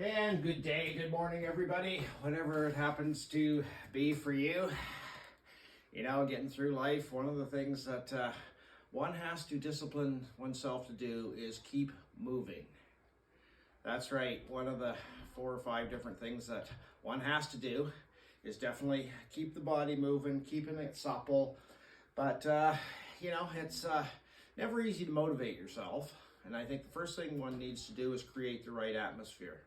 And good day, good morning, everybody. Whatever it happens to be for you. You know, getting through life, one of the things that one has to discipline oneself to do is keep moving. That's right. One of the 4 or 5 different things that one has to do is definitely keep the body moving, keeping it supple. But, you know, it's never easy to motivate yourself. And I think the first thing one needs to do is create the right atmosphere.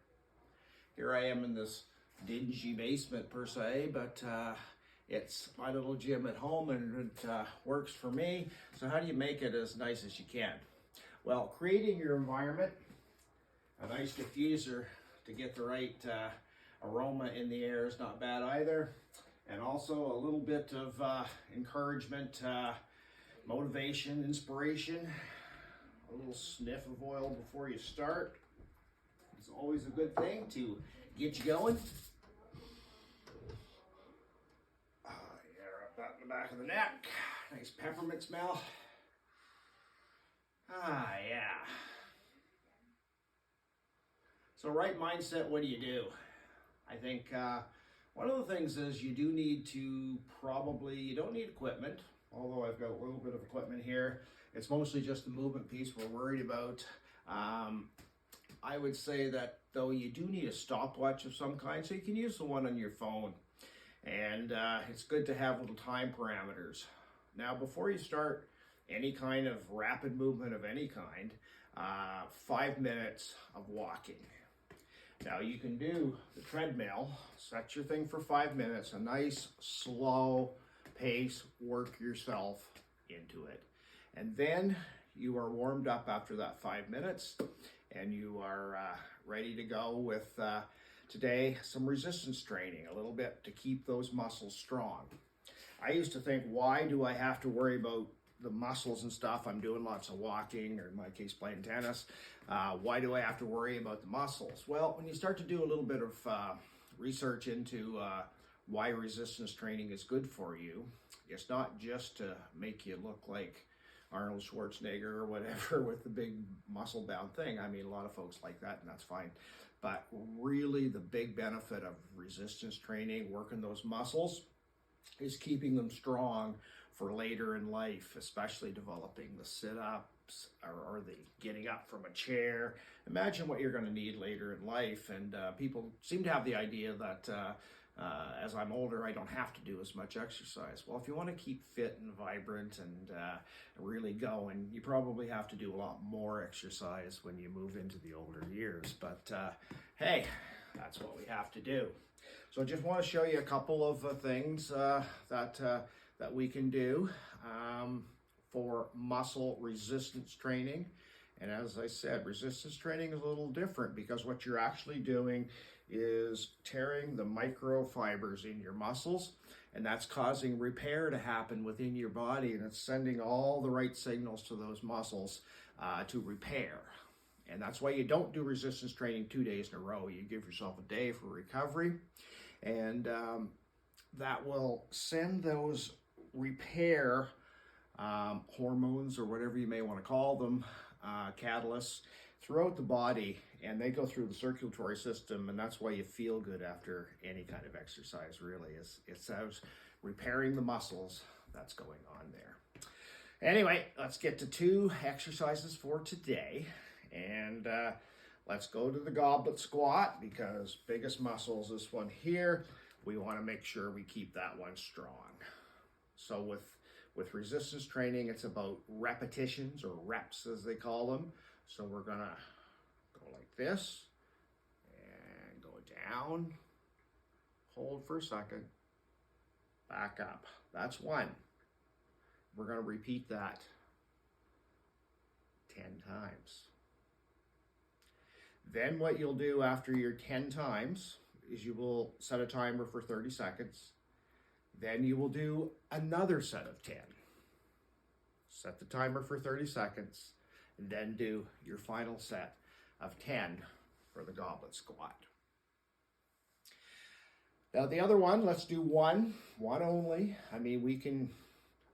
Here I am in this dingy basement per se, but it's my little gym at home and it works for me. So how do you make it as nice as you can? Well, creating your environment, a nice diffuser to get the right aroma in the air is not bad either. And also a little bit of encouragement, motivation, inspiration, a little sniff of oil before you start. It's always a good thing to get you going. Yeah, rub that in the back of the neck. Nice peppermint smell. Yeah. So right mindset, what do? I think one of the things is you do need to you don't need equipment, although I've got a little bit of equipment here. It's mostly just the movement piece we're worried about. I would say that though you do need a stopwatch of some kind, so you can use the one on your phone. And it's good to have little time parameters. Now, before you start any kind of rapid movement of any kind, 5 minutes of walking. Now you can do the treadmill, set your thing for 5 minutes, a nice slow pace, work yourself into it. And then you are warmed up after that 5 minutes and you are ready to go with today some resistance training, a little bit to keep those muscles strong. I used to think, why do I have to worry about the muscles and stuff? I'm doing lots of walking, or in my case playing tennis. Why do I have to worry about the muscles? Well, when you start to do a little bit of research into why resistance training is good for you, it's not just to make you look like Arnold Schwarzenegger or whatever with the big muscle bound thing. I mean, a lot of folks like that, and that's fine. But really the big benefit of resistance training, working those muscles, is keeping them strong for later in life, especially developing the sit-ups or the getting up from a chair. Imagine what you're going to need later in life. And people seem to have the idea that as I'm older, I don't have to do as much exercise. Well, if you want to keep fit and vibrant and really going, you probably have to do a lot more exercise when you move into the older years. But hey, that's what we have to do. So I just want to show you a couple of things that we can do for muscle resistance training. And as I said, resistance training is a little different because what you're actually doing is tearing the microfibers in your muscles, and that's causing repair to happen within your body, and it's sending all the right signals to those muscles to repair. And that's why you don't do resistance training 2 days in a row. You give yourself a day for recovery, and that will send those repair hormones, or whatever you may want to call them, catalysts, throughout the body, and they go through the circulatory system, and that's why you feel good after any kind of exercise, really. It's repairing the muscles that's going on there. Anyway, let's get to 2 exercises for today, and let's go to the goblet squat, because biggest muscle is this one here. We want to make sure we keep that one strong. So with resistance training, it's about repetitions, or reps as they call them. So we're gonna go like this and go down, hold for a second, back up. That's 1. We're gonna repeat that 10 times. Then what you'll do after your 10 times is you will set a timer for 30 seconds. Then you will do another set of 10. Set the timer for 30 seconds, and then do your final set of 10 for the goblet squat. Now the other one, let's do one only. I mean,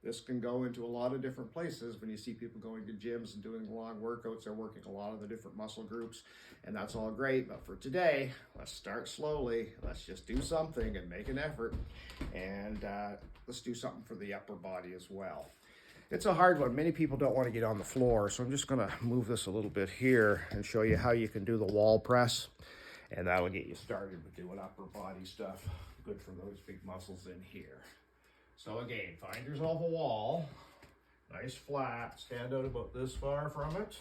This can go into a lot of different places. When you see people going to gyms and doing long workouts, they're working a lot of the different muscle groups, and that's all great. But for today, let's start slowly. Let's just do something and make an effort, and let's do something for the upper body as well. It's a hard one. Many people don't want to get on the floor, so I'm just going to move this a little bit here and show you how you can do the wall press, and that'll get you started with doing upper body stuff. Good for those big muscles in here. So again, find yourself a wall, nice flat, stand out about this far from it,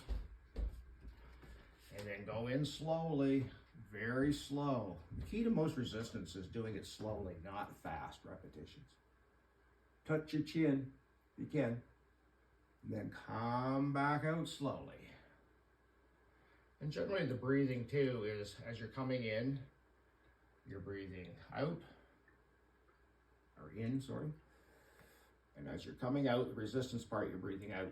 and then go in slowly, very slow. The key to most resistance is doing it slowly, not fast repetitions. Touch your chin, if you can, and then come back out slowly. And generally the breathing too is, as you're coming in, you're breathing out, or in, sorry. And as you're coming out, the resistance part, you're breathing out.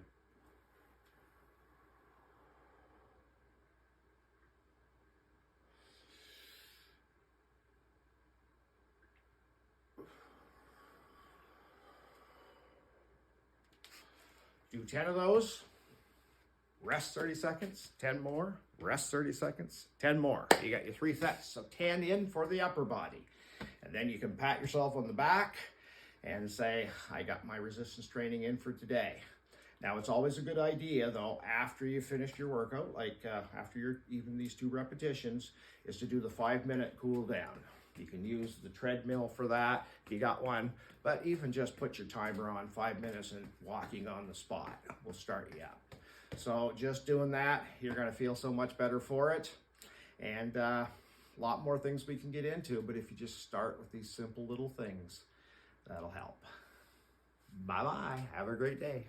Do 10 of those, rest 30 seconds, 10 more, rest 30 seconds, 10 more. You got your 3 sets, so 10 in for the upper body. And then you can pat yourself on the back and say, I got my resistance training in for today. Now, it's always a good idea, though, after you finish your workout, like after you're even these 2 repetitions, is to do the 5-minute cool down. You can use the treadmill for that if you got one, but even just put your timer on 5 minutes and walking on the spot will start you up. So just doing that, you're gonna feel so much better for it. And a lot more things we can get into, but if you just start with these simple little things, that'll help. Bye-bye. Have a great day.